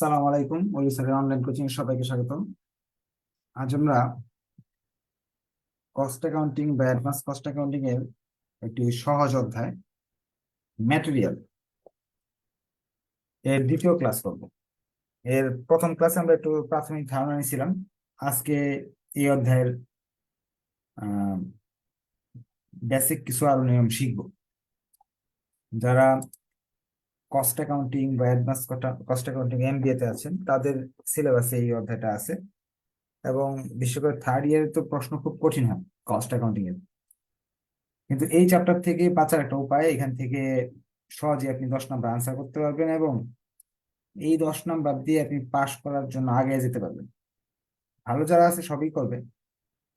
সালাম আলাইকুম, ওলিসারের online coaching সবাইকে স্বাগতম। আজ আমরা কস্ট অ্যাকাউন্টিং বা অ্যাডভান্স কস্ট অ্যাকাউন্টিং এর একটি সহজ অধ্যায় ম্যাটেরিয়াল এর দ্বিতীয় ক্লাস করব। এর প্রথম ক্লাসে আমরা একটু প্রাথমিক ধারণা নিয়েছিলাম। আজকে এই অধ্যায়ের বেসিক কিছু আরো নিয়ম শিখব। যারা কস্ট অ্যাকাউন্টিং বা অ্যাডভান্স কস্ট অ্যাকাউন্টিং এমবিএ তে আছেন তাদের সিলেবাসে এই অধ্যায়টা আছে, এবং বিশেষ করে থার্ড ইয়ারে তো প্রশ্ন খুব কঠিন হয় কস্ট অ্যাকাউন্টিং এর। কিন্তু এই চ্যাপ্টার থেকে বাঁচার একটা উপায়, এখান থেকে সহজে আপনি 10 নম্বর আনসার করতে পারবেন, এবং এই 10 নম্বর দিয়ে আপনি পাশ করার জন্য আগে যেতে পারবেন। ভালো যারা আছে সবই করবে,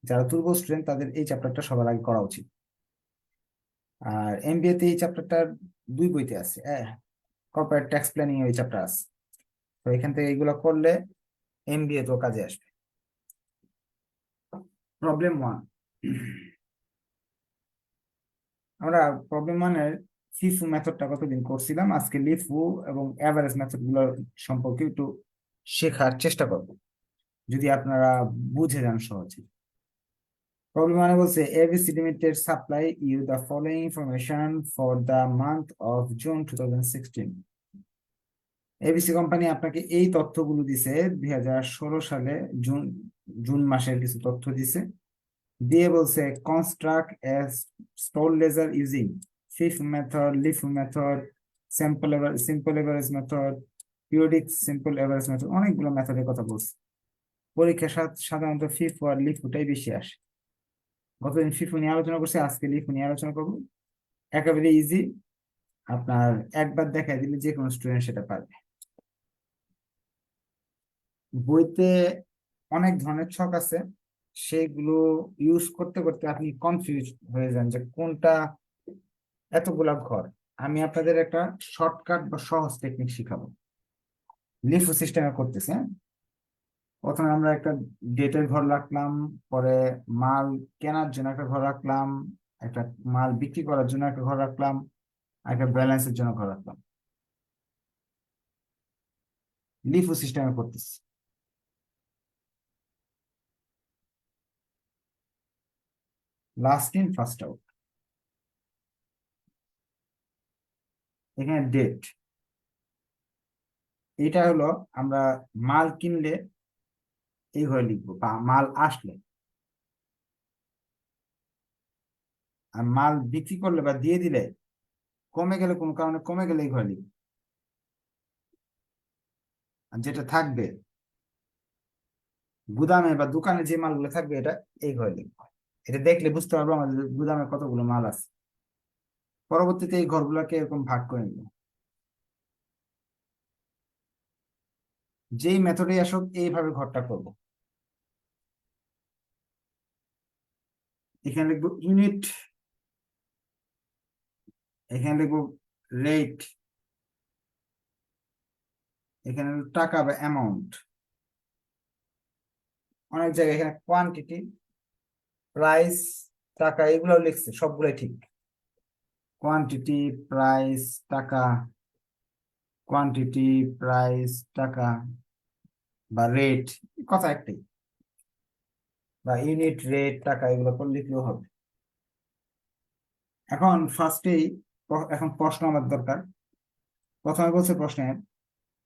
যারা দুর্বল স্টুডেন্ট তাদের এই চ্যাপ্টারটা সবার আগে করা উচিত। আর এমবিএ তে এই চ্যাপ্টারটার দুই বইতে আছে, কর্পোরেট ট্যাক্স প্ল্যানিং এই চ্যাপ্টার আছে। তো এখান থেকে এইগুলো করলে এমবিএ তো কাজে আসবে। প্রবলেম 1, আমরা প্রবলেম ওয়ানের ফিফু মেথডটা কতদিন করছিলাম, আজকে লিফু এবং এভারেজ মেথড গুলো সম্পর্কে একটু শেখার চেষ্টা করব, যদি আপনারা বুঝে যান সহজে। প্রবলেম মানে বলছে ABC limited supply you the following information for the month of June 2016। ABC company আপনাকে এই তথ্যগুলো দিছে 2016 সালে জুন জুন মাসের কিছু তথ্য দিছে, দিয়ে বলছে construct a store ledger using FIFO method, LIFO method, simple average method, periodic simple average method, অনেকগুলো মেথডের কথা বলছে। পরীক্ষা সাধারণত ফিফ আর লিফুটাই বেশি আসে। গতদিন ফিফু নিয়ে আলোচনা করছি, আজকে লিফু নিয়ে আলোচনা করবো। একেবারে ইজি, আপনার একবার দেখাই দিলে যে কোনো স্টুডেন্ট সেটা পারবে। বইতে অনেক ধরনের ছক আছে, সেগুলো ইউজ করতে করতে আপনি কনফিউজ হয়ে যান যে কোনটা, এতগুলা ঘর। আমি আপনাদের একটা শর্টকাট বা সহজ টেকনিক শিখাবো, লিফো সিস্টেমে করতেছি। হ্যাঁ, প্রথমে আমরা একটা ডেটের ঘর রাখলাম, পরে মাল কেনার জন্য একটা ঘর রাখলাম, একটা মাল বিক্রি করার জন্য একটা ঘর রাখলাম, আর একটা ব্যালেন্সের জন্য ঘর রাখলাম। লিফো সিস্টেমে করতেছি। Last in first out. এখানে ডেট, এটা হলো আমরা মাল কিনলে এই ঘরে লিখবো, বা মাল আসলে। আর মাল বিক্রি করলে বা দিয়ে দিলে, কমে গেলে, কোনো কারণে কমে গেলে এই ঘরে লিখবো। আর যেটা থাকবে গুদামে বা দোকানে, যে মালগুলো থাকবে, এটা এই ঘরে লিখবো। এটা দেখলে বুঝতে পারবো আমাদের গুদামে কতগুলো মাল আছে। পরবর্তীতে এই ঘরগুলোকে এরকম ভাগ করে নিব, যেই মেথডে আসুক এইভাবে ঘরটা করব। এখানে লিখবো ইউনিট, এখানে লিখবো রেট, এখানে টাকা বা অ্যামাউন্ট। অনেক জায়গায় এখানে কোয়ান্টিটি, প্রাইস, টাকা, এগুলো লিখছে, সবগুলাই ঠিক। কোয়ান্টিটি, প্রাইস, টাকা, কোয়ান্টিটি, প্রাইস, টাকা, বা রেট, কথা একটাই। বা ইউনিট, রেট, টাকা, এগুলো করে লিখলেও হবে। এখন ফার্স্টেই, এখন প্রশ্ন আমার দরকার। প্রথমে বলছে প্রশ্নে,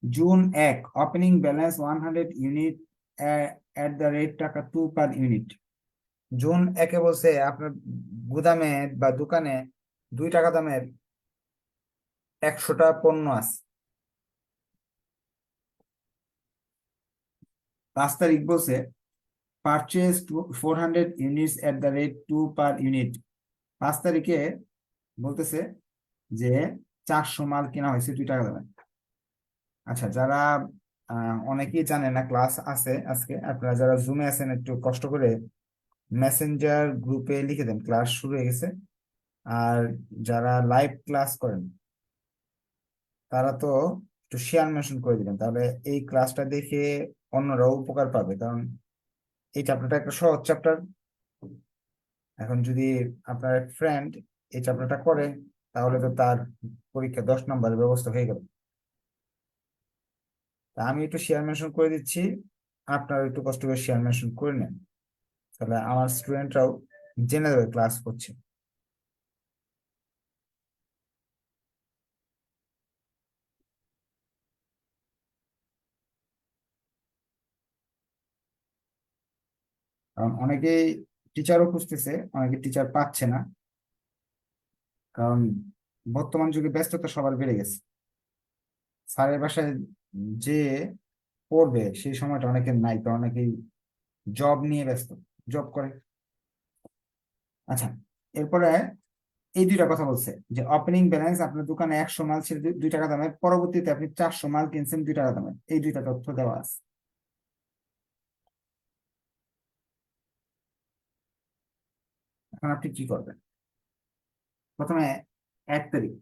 June 1 opening balance 100 unit at the rate টাকা 2 পার ইউনিট। জুন 1 বলছে আপনার গুদামে বা দোকানে 2 টাকা দামের 100টা পণ্য আছে। 5 তারিখ বলছে purchase 400 units at the rate 2 per unit. 5 তারিখে বলতেছে যে 400 মাল কেনা হয়েছে 2 টাকা দামে। আচ্ছা, যারা অনেকেই জানে না, ক্লাস আছে আজকে, আপনারা যারা জুমে আছেন একটু কষ্ট করে মেসেঞ্জার গ্রুপে লিখে দেন ক্লাস শুরু হয়ে গেছে। আর যারা লাইভ ক্লাস করেন তারা তো একটু শেয়ার মেনশন করে দিবেন, তাহলে এই ক্লাসটা দেখে অন্যরাও উপকার পাবে। কারণ এই চ্যাপ্টারটা একটা সহজ চ্যাপ্টার। এখন যদি আপনার ফ্রেন্ড এই চ্যাপ্টারটা করে, তাহলে তো তার পরীক্ষা 10 নম্বরের ব্যবস্থা হয়ে গেল। আমি একটু শেয়ার মেনশন করে দিচ্ছি, আপনারা একটু কষ্ট করে শেয়ার মেনশন করে নেন, তাহলে আমার স্টুডেন্টরাও জেনে যাবে ক্লাস করছে। কারণ অনেকেই টিচারও খুঁজতেছে, অনেকে টিচার পাচ্ছে না, কারণ বর্তমান যুগে ব্যস্ততা সবার বেড়ে গেছে। স্যারের বাসায় যে পড়বে সেই সময়টা অনেকের নাই, কারণ অনেকেই জব নিয়ে ব্যস্ত, জব করে। আচ্ছা, এরপরে এই দুইটা কথা বলছে যে ওপেনিং ব্যালেন্স আপনার দোকানে 100 মাল ছিল 2 টাকা দামের, পরবর্তীতে আপনি 400 মাল কিনছেন 2 টাকা দামের, এই দুইটা তথ্য দেওয়া আছে। এখন আপনি কি করবেন? প্রথমে 1 তারিখ,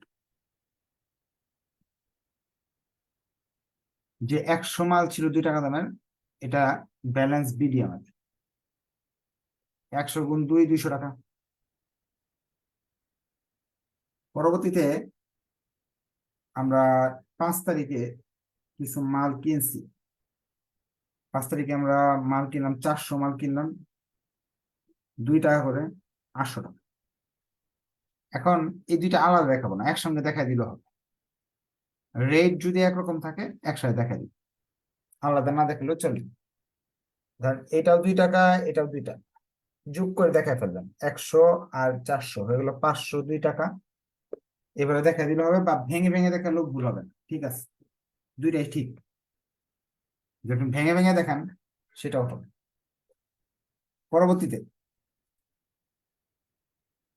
যে 100 মাল ছিল 2 টাকা দামের, এটা ব্যালেন্স বিডি আমাদের, 100 × 2 200 টাকা। পরবর্তীতে আমরা 5 তারিখে কিছু মাল কিনছি, 5 তারিখে আমরা মাল কিনলাম, 400 মাল কিনলাম 2 টাকা করে, 800 টাকা। এখন এই দুইটা আলাদা দেখাবো না, একসঙ্গে দেখাই দিলে হবে। রেট যদি একরকম থাকে একসাথে দেখাই দিই, আলাদা না দেখলেও চলবে। ধর এটাও 2 টাকা, এটাও 2 টাকা, যোগ করে দেখাই ফেললাম, 100 আর 400 হয়ে গেলো 502 টাকা। এবারে দেখাই দিলে হবে, বা ভেঙে ভেঙে দেখালেও ভুল হবে না, ঠিক আছে? দুইটাই ঠিক, যখন ভেঙে ভেঙে দেখান সেটাও হবে। পরবর্তীতে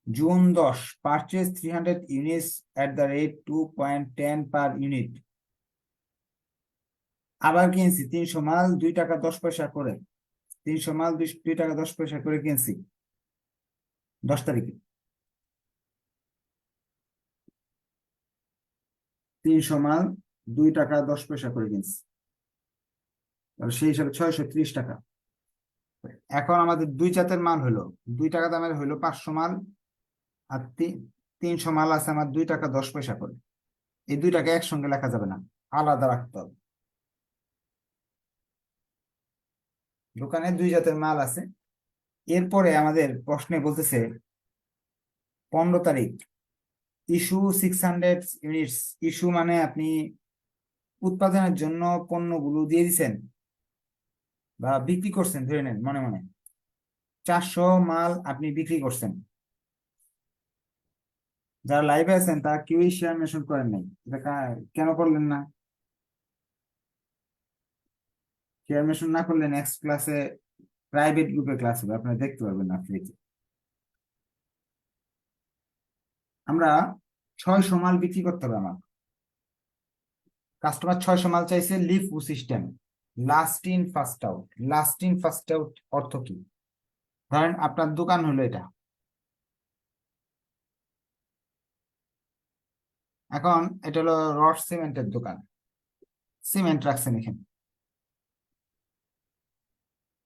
June 10, purchase 300 units at the rate 2.10 per unit. আবার কিনছি 300 মাল 2 টাকা 10 পয়সা করে, 300 মাল 2 টাকা 10 পয়সা করে কিনছি 10 তারিখে। 300 মাল 2 টাকা 10 পয়সা করে কিনছি, তাহলে সেই হিসাবে 630 টাকা। এখন আমাদের দুই জাতের মাল হলো, 2 টাকা দামের হলো 500 মাল, আর 300 মাল আছে আমার 2 টাকা 10 পয়সা করে। এই 2 টাকা একসঙ্গে লেখা যাবে না, আলাদা রাখতে হবে। দোকানে দুই জাতের মাল আছে। এরপরে আমাদের প্রশ্নে বলতেছে 15 তারিখ ইস্যু 600 ইউনিটস। ইস্যু মানে আপনি উৎপাদনের জন্য পণ্যগুলো দিয়ে দিচ্ছেন বা বিক্রি করছেন, ধরে নেন মনে মনে 400 মাল আপনি বিক্রি করছেন। যারা লাইভে আছেন তারা কেউই শেয়ার মেনশন করেন নাই, এটা কেন করলেন না? শেয়ার মেনশন না করলে নেক্সট ক্লাসে প্রাইভেট গ্রুপে ক্লাস হবে, আপনারা দেখতে পারবেন না ফ্রিতে। আমরা 600 মাল বিক্রি করতে হবে আমার, কাস্টমার 600 মাল চাইছে LIFO system, last in first out. Last in first out অর্থ কি? ধরেন আপনার দোকান হলো এটা, এখন এটা হলো রড সিমেন্টের দোকান, সিমেন্ট রাখছেন এখানে,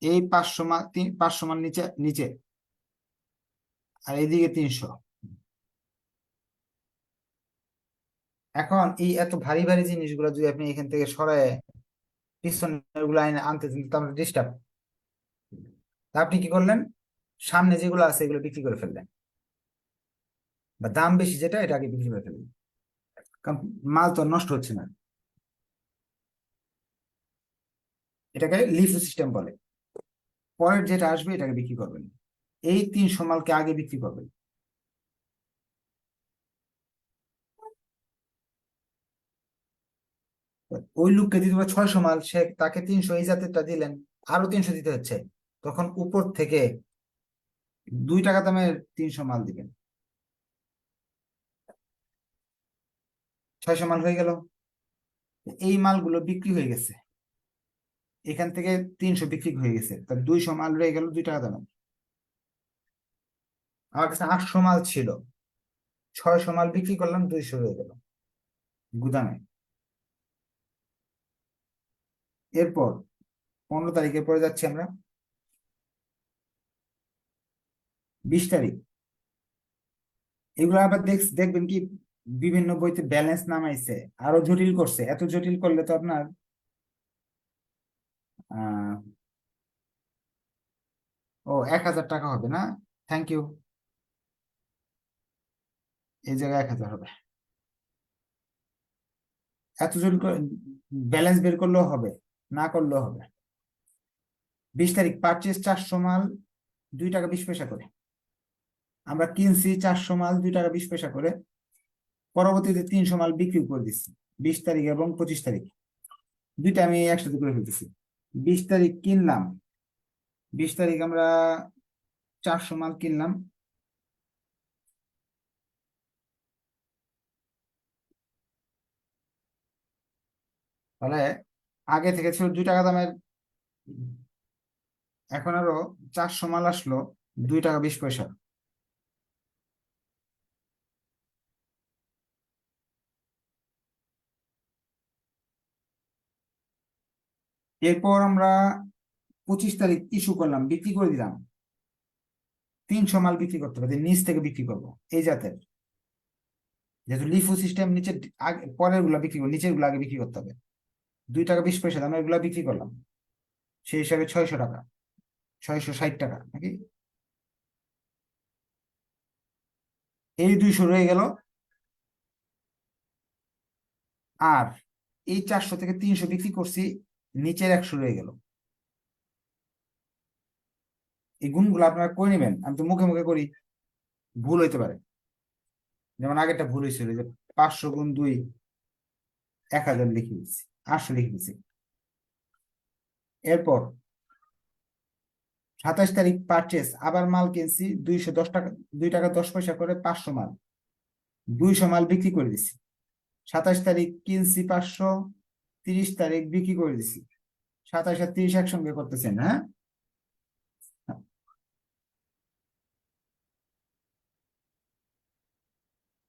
এই 500 মাল 500 মাল নিচে নিচে, আর এইদিকে 300। এখন এই এত ভারী ভারী জিনিসগুলো যদি আপনি এখান থেকে সরায় পিছনের গুলো আনতে চান, তো আমরা ডিস্টার্ব। তা আপনি কি করলেন? সামনে যেগুলো আছে এগুলো বিক্রি করে ফেললেন, বা দাম বেশি যেটা এটা আগে বিক্রি করে ফেললেন, কারণ মাল তো আর নষ্ট হচ্ছে না। এটাকে লিফ সিস্টেম বলে। পরের যেটা আসবে এটাকে বিক্রি করবেন, এই 300 মালকে আগে বিক্রি করবেন। ওই লোককে দিতে হবে 600 মাল, সে তাকে 300, এই জাতেরটা দিলেন, আরো 300 দিতে হচ্ছে, তখন উপর থেকে 2 টাকা দামের 300 মাল দিবেন, 600 মাল হয়ে গেল। এই মালগুলো বিক্রি হয়ে গেছে, এখান থেকে 300 বিক্রি হয়ে গেছে, তার 200 মাল রয়ে গেল 2 টাকা দামের। আমার কাছে 800 মাল ছিল, 600 মাল বিক্রি করলাম, 200 রয়ে গেল গুদামে। এরপর 15 তারিখের পরে যাচ্ছি আমরা 20 তারিখ। এগুলো আবার দেখবেন কি বিভিন্ন বইতে ব্যালেন্স নামাইছে, আরো জটিল করছে, এত জটিল করলে তো আপনার আহ ও 1,000 টাকা হবে না? Thank you. এই জায়গায় 1,000 হবে। এত জোর ব্যালেন্স বের করলেও হবে, না করলেও হবে। 20 তারিখ পারচেজ 400 মাল 2 টাকা 20 পয়সা করে। আমরা কিনছি 400 মাল 2 টাকা 20 পয়সা করে, পরবর্তীতে 300 মাল বিক্রি করে দিচ্ছি 20 তারিখ এবং 25 তারিখ। দুইটা আমি একসাথে করে ফেলতেছি। 20 তারিখ কিনলাম, 20 তারিখ আমরা 400 মাল কিনলাম। তাহলে আগে থেকে ছিল 2 টাকা দামের, এখন আরো 400 মাল আসলো 2 টাকা 20 পয়সা। এরপর আমরা 25 তারিখ ইস্যু করলাম, বিক্রি করে দিলাম। 300 মাল বিক্রি করতে হবে, নিচ থেকে বিক্রি করবো এই জাতের, যেহেতু লিফো সিস্টেম নিচে আগে পরের গুলা বিক্রি করবো, নিচের গুলো আগে বিক্রি করতে হবে। 2 টাকা 20 পয়সা দামের গুলা বিক্রি করলাম, সেই হিসাবে 600 টাকা, 660 টাকা নাকি। এই 200 রয়ে গেল। আর এই 400 থেকে 300 বিক্রি করছি, নিচের 100 রয়ে গেল। এই গুণগুলো আপনারা করে নেবেন, আমি তো মুখে মুখে করি, ভুল হইতে পারে। যেমন আগেরটা ভুল হয়েছিল যে 500 গুণ 2 1,000 লিখে দিচ্ছি, 800 লিখে দিচ্ছি। এরপর 27 তারিখ পারচেস, আবার মাল কিনছি 210 টাকা, 2 টাকা 10 পয়সা করে 500 মাল, 200 মাল বিক্রি করে দিচ্ছি। 27 তারিখ কিনছি 500, 30 তারিখ বিক্রি করে দিছি। 27 আর 30 একসঙ্গে করতেছেন, হ্যাঁ?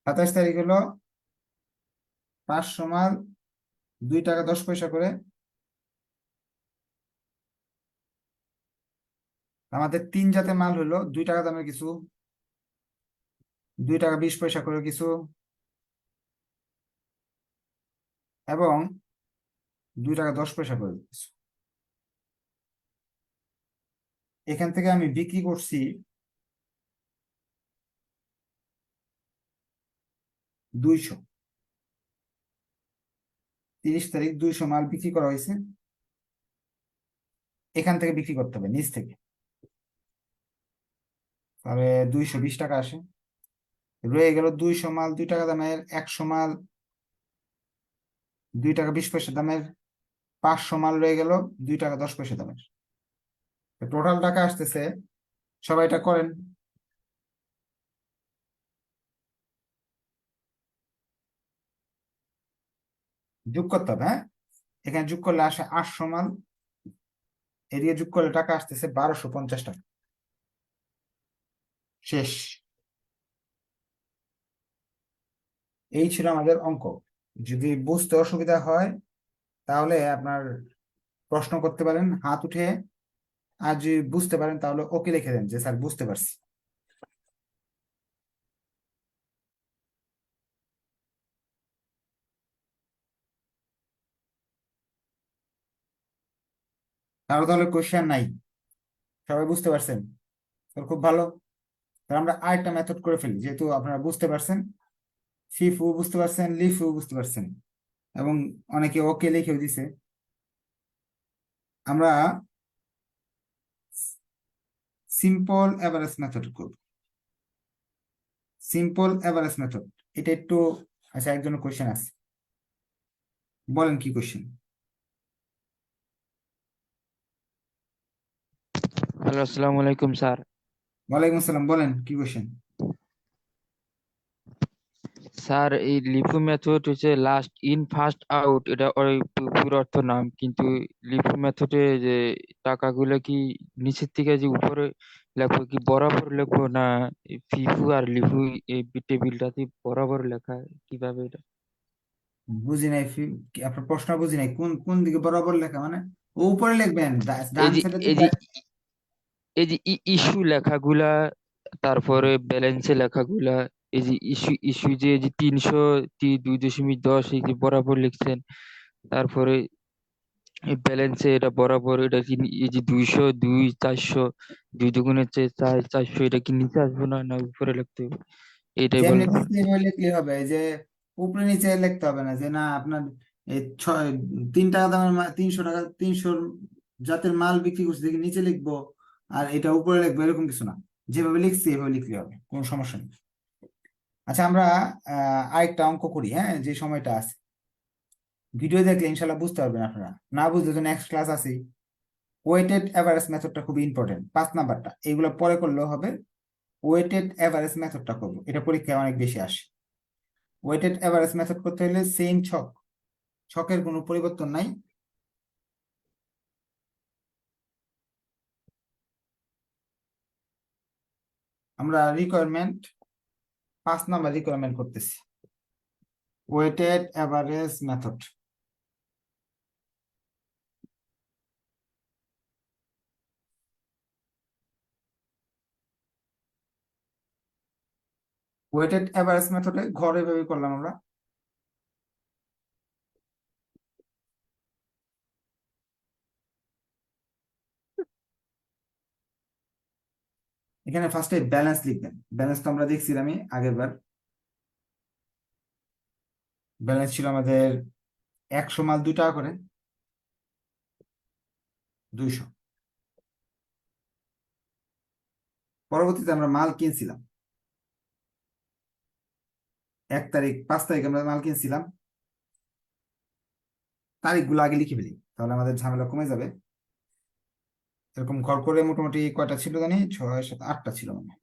27 তারিখ হলো 500 মাল 2 টাকা 10 পয়সা করে। আমাদের 3 জাতের মাল হলো 2 টাকা দামের কিছু, 2 টাকা 20 পয়সা করে কিছু, এবং 2 টাকা 10 পয়সা করে কিছু। এখান থেকে আমি বিক্রি করছি 200। 30 তারিখ 200 মাল বিক্রি করা হয়েছে, এখান থেকে বিক্রি করতে হবে নিচ থেকে। তাহলে 220 টাকা আসে। রয়ে গেল 200 মাল 2 টাকা দামের, 100 মাল 2 টাকা 20 পয়সা দামের, 500 মাল রয়ে গেল 2 টাকা 10 পয়সা দামের। টোটাল টাকা আসতেছে, সবাই এটা করেন, যোগ করতে হবে, হ্যাঁ? এখানে যোগ করলে আসে 800 মাল, এদিকে যোগ করলে টাকা আসতেছে 1250 টাকা। শেষ। এই ছিল আমাদের অঙ্ক। যদি বুঝতে অসুবিধা হয় তাহলে আপনার প্রশ্ন করতে পারেন হাত উঠে, আর যদি বুঝতে পারেন তাহলে ওকে লিখে দেন যে স্যার বুঝতে পারছি। তাহলে কোশ্চেন নাই, সবাই বুঝতে পারছেন? তাহলে খুব ভালো। তাহলে আমরা আরেকটা মেথড করে ফেলি, যেহেতু আপনারা বুঝতে পারছেন, ফিফু বুঝতে পারছেন, লিফু বুঝতে পারছেন, এবং অনেকে ওকে লিখেও দিছে। আমরা সিম্পল এভারেজ মেথড করব। সিম্পল এভারেজ মেথড, এটা একটু, আচ্ছা একজনের কোশ্চেন আছে, বলেন কি কোশ্চেন? হ্যালো, আসসালামু আলাইকুম স্যার। ওয়ালাইকুম আসসালাম, বলেন কি কোশ্চেন? স্যার, এই লিফু মেথড হচ্ছে লাস্ট ইন ফার্স্ট আউট, এটা ওই পুরো অর্থ নাম, কিন্তু লিফু মেথডে যে টাকাগুলো কি নিচের থেকে যে উপরে লেখো, কি বরাবর লেখো না ফিফু আর লিফু এই টেবিলটাতে বরাবর লেখা, কিভাবে এটা? বুঝি নাই, আপনার প্রশ্ন বুঝি নাই, কোন কোন দিকে বরাবর লেখা মানে? ও উপরে লিখবেন, এই ডান যে সাইডে তো এই যে এই যে ইস্যু লেখাগুলা, তারপরে ব্যালেন্সে লেখাগুলা, এই যে ইস্যু ইস্যু যে 300 2.10 এই যে বরাবর লিখছেন, তারপরে এই ব্যালেন্সে এটা বরাবর এটা কি এই যে 200 2 400, 2 × 4 = 400, এটা কি নিচে আসবে না না উপরে লিখতে হবে? এটাই যেমনি বললাম। দিচ্ছে এভাবে লিখলে হবে, যে উপরে নিচে লিখতে হবে না, যে না আপনার এই 3 টাকা দামের 300 টাকা 300 জাতের মাল বিক্রি করছে দেখি নিচে লিখবো আর এটা উপরে লিখবো, এরকম কিছু না। যেভাবে লিখছি এভাবে লিখলে হবে, কোনো সমস্যা নেই। আচ্ছা, আমরা আরেকটা অঙ্ক করি, হ্যাঁ, যে সময়টা আছে। ভিডিও দেখলে ইনশাল্লাহ বুঝতে পারবেন আপনারা, না বুঝলে তো নেক্সট ক্লাস আছে। ওয়েটেড এভারেজ মেথডটা খুবই ইম্পর্টেন্ট, 5 নাম্বারটা, এগুলো পরে করলেও হবে। ওয়েটেড এভারেজ মেথডটা করবো, এটা পরীক্ষায় অনেক বেশি আসে। ওয়েটেড এভারেজ মেথড করতে হলে সেম ছক, ছকের কোনো পরিবর্তন নাই। আমরা রিকোয়ারমেন্ট 5 নাম্বার রিকোয়ারমেন্ট করতেছি, weighted average method. Weighted average মেথডে ঘরে এভাবে করলাম আমরা। এখানে ফার্স্টে ব্যালেন্স লিখবেন, ব্যালেন্স তো আমরা দেখছিলাম আমি আগের বার। ব্যালেন্স ছিল আমাদের 100 মাল 2 টাকা করে, 200। পরবর্তীতে আমরা মাল কিনছিলাম 1 তারিখ 5 তারিখ আমরা মাল কিনছিলাম। তারিখগুলো আগে লিখে ফেলি, তাহলে আমাদের ঝামেলা কমে যাবে। এরকম ঘর করে মোটামুটি কয়টা ছিল জানি, 6 7 8টা ছিল মানে।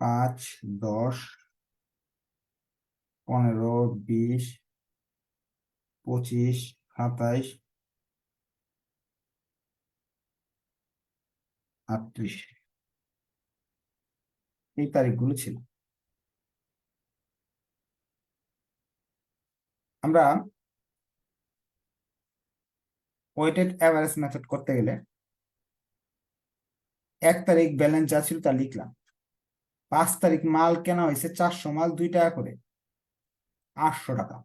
5 10 15 20 25 27 38, এই তারিখগুলো ছিল। আমরা ওয়েটেড অ্যাভারেজ মেথড করতে গেলে 1 তারিখ ব্যালেন্স যা ছিল তা লিখলাম। 5 তারিখ মাল কেনা হয়েছে 400 মাল 2 টাকা করে, 800 টাকা।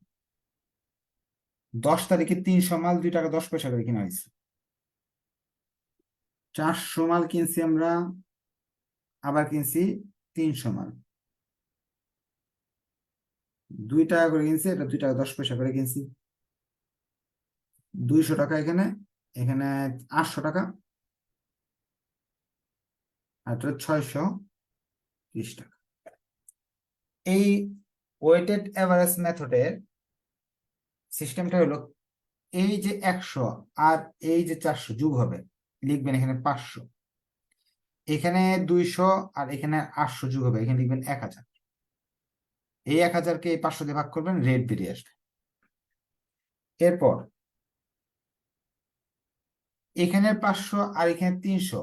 10 তারিখে 300 মাল 2 টাকা 10 পয়সা করে কেনা হয়েছে। 400 মাল কিনছি আমরা, আবার কিনছি 300 মাল, 2 টাকা করে কিনছি, এটা 2 টাকা 10 পয়সা করে কিনছি। 200 টাকা এখানে, এখানে 800 টাকা, আর এটা 630 টাকা। এই ওয়েটেড এভারেজ মেথডের সিস্টেমটা হলো, এই যে 100 আর এই যে 400 যোগ হবে, লিখবেন এখানে 500, এখানে 200 আর এখানে 800 যোগ হবে, এখানে লিখবেন 1000। এই 1000কে এই 500 দিয়ে ভাগ করবেন, রেট বেরিয়ে আসবে। এরপর এখানে 500 আর এখানে 300,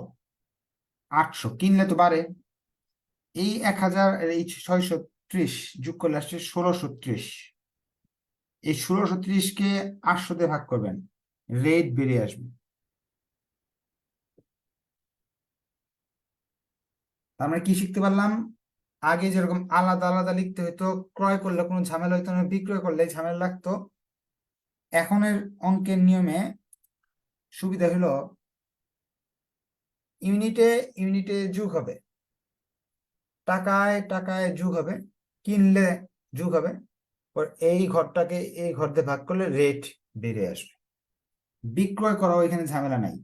800 কিনলে তো বাড়ে। এই 1000 আর এই 630 যোগ করলে আসছে 1630। এই 1630কে 800 দিয়ে ভাগ করবেন, রেট বেরিয়ে আসবে। তার মানে কি শিখতে পারলাম? আগে যেরকম আলাদা আলাদা লিখতে হতো, ক্রয় করলে কোনো ঝামেলা হতো না, বিক্রয় করলে ঝামেলা লাগতো। এখনের অঙ্কের নিয়মে সুবিধা হলো ইউনিটে ইউনিটে যোগ হবে, টাকায় টাকায় যোগ হবে, কিনলে যোগ হবে। এই ঘরটাকে এই ঘর দিয়ে ভাগ করলে রেট বেড়ে আসবে। বিক্রয় করাও এখানে ঝামেলা নাই,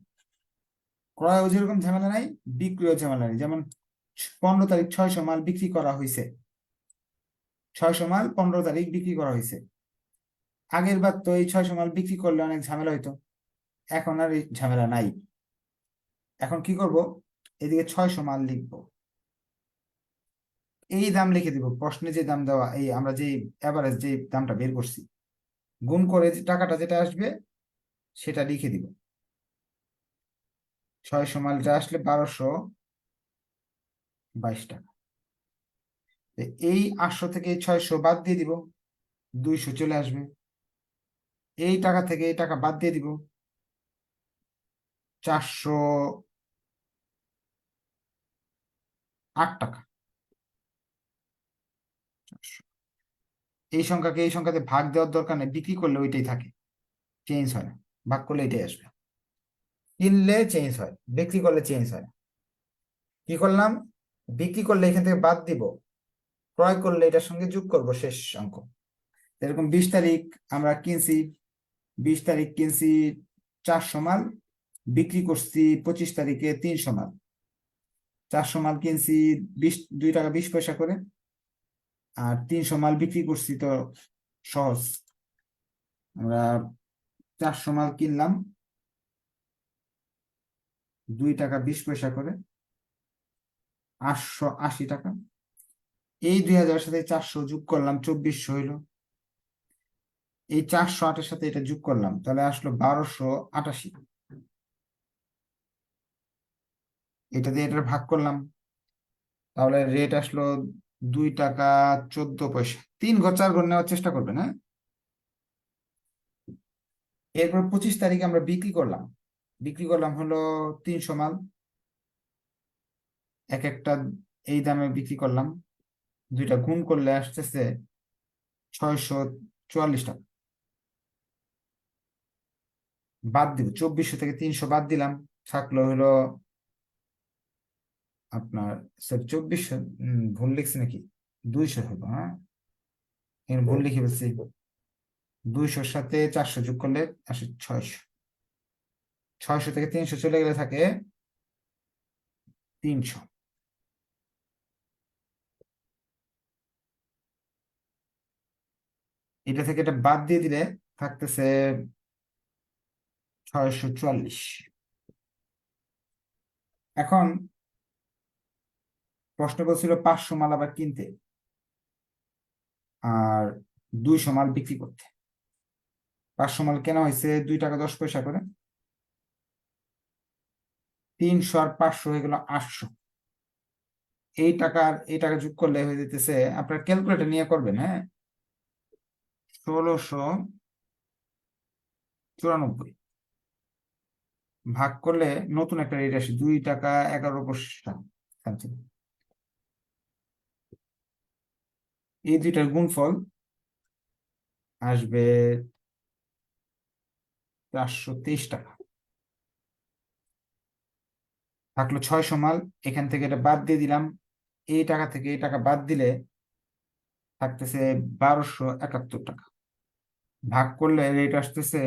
ক্রয়ও যেরকম ঝামেলা নাই, বিক্রয় ঝামেলা নেই। যেমন 15 তারিখ 600 মাল বিক্রি করা হয়েছে, 600 মাল 15 তারিখ বিক্রি করা হয়েছে। আগের বার তো এই 600 মাল বিক্রি করলে অনেক ঝামেলা হইতো, এখন আর এই ঝামেলা নাই। এখন কি করব, এদিকে 600 মাল লিখবো, এই দাম লিখে দিব, প্রশ্নে যে দাম দেওয়া, এই আমরা যে এভারেজ যে দামটা বের করছি, গুণ করে যে টাকাটা যেটা আসবে সেটা লিখে দিব। 600 মালটা আসলে 1222 টাকা। এই 800 থেকে 600 বাদ দিয়ে দিব, 200 চলে আসবে। এই টাকা থেকে এই টাকা বাদ দিয়ে দিব, 480 8 টাকা। এই সংখ্যাকে এই সংখ্যাতে ভাগ দেওয়ার দরকার নেই, বিক্রি করলে ওইটাই থাকে, চেঞ্জ হয় না। ভাগ করলে এটাই আসবে। কিনলে চেঞ্জ হয়, বিক্রি করলে চেঞ্জ হয় না। কি করলাম? বিক্রি করলে এখান থেকে বাদ দিব, ক্রয় করলে এটার সঙ্গে যোগ করব শেষ অঙ্ক। এরকম 20 তারিখ আমরা কিনছি, 20 তারিখ কিনছি 400 মাল, বিক্রি করছি 25 তারিখে 300 মাল। 400 মাল কিনছি 2 টাকা 20 পয়সা করে, আর 300 মাল বিক্রি করছি, তো সহজ। আমরা 400 মাল কিনলাম 2 টাকা 20 পয়সা করে, 880 টাকা। এই 2000-এর সাথে 400 যোগ করলাম, 2400 হইলো। এই 408-এর সাথে এটা যোগ করলাম, তাহলে আসলো 1288। এটা দিয়ে এটা ভাগ করলাম, তাহলে রেট আসলো 2 টাকা 14 পয়সা। 3 ঘর 4 ঘর নেওয়ার চেষ্টা করবেন, হ্যাঁ। এরপর 25 তারিখে আমরা বিক্রি করলাম হলো 300 মাল, এক একটা এই দামে বিক্রি করলাম। দুইটা গুণ করলে আসতেছে 644 টাকা। বাদ দিব, 2400 থেকে 300 বাদ দিলাম, থাকলো হলো আপনার, স্যার 2400, ভুল লিখছি নাকি, 200 হলো, হ্যাঁ এখানে ভুল লিখে ফেলছি। 200-র সাথে 400 যোগ করলে আসে 600। 600 থেকে 300 চলে গেলে থাকে 300। এটা থেকে এটা বাদ দিয়ে দিলে থাকতেছে 644। এখন প্রশ্ন বলছিল 500 মাল আবার কিনতে আর 200 মাল বিক্রি করতে। 500 মাল কেনা হয়েছে 2 টাকা 10 পয়সা করে, 300 আর 500 হয়ে গেল 800। এই টাকা যোগ করলে হয়ে যেতেছে, আপনার ক্যালকুলেটর নিয়ে করবেন, হ্যাঁ, 1694। ভাগ করলে নতুন একটা রেট আসে, 2 টাকা 11 পয়সা something। এই দুইটার গুণফল আসবে 423 টাকা। থাকলো 600 মাল, এখান থেকে এটা বাদ দিয়ে দিলাম, এই টাকা থেকে এই টাকা বাদ দিলে থাকতেছে 1271 টাকা। ভাগ করলে রেট আসতেছে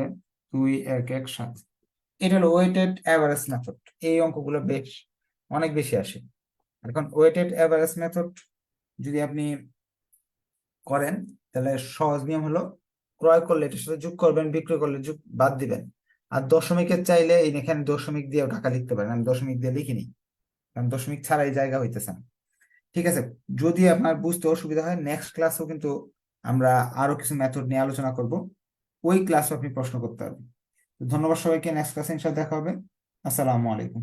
2117। এটা হলো ওয়েটেড অ্যাভারেজ মেথড। এই অঙ্কগুলো অনেক বেশি আসে। এখন ওয়েটেড অ্যাভারেজ মেথড যদি আপনি করেন, তাহলে সহজ নিয়ম হলো, ক্রয় করলে এটার সাথে যোগ করবেন, বিক্রয় করলে যোগ বাদ দিবেন। আর দশমিকের চাইলে এখানে দশমিক দিয়ে টাকা লিখতে পারেন, আমি দশমিক দিয়ে লিখিনি, কারণ দশমিক ছাড়াই জায়গা হইতেছে না। ঠিক আছে, যদি আপনার বুঝতে অসুবিধা হয়, নেক্সট ক্লাসেও কিন্তু আমরা আরো কিছু মেথড নিয়ে আলোচনা করব, ওই ক্লাসে আপনি প্রশ্ন করতে পারবেন। ধন্যবাদ সবাইকে, নেক্সট ক্লাসে ইনশাআল্লাহ দেখা হবে। আসসালামু আলাইকুম।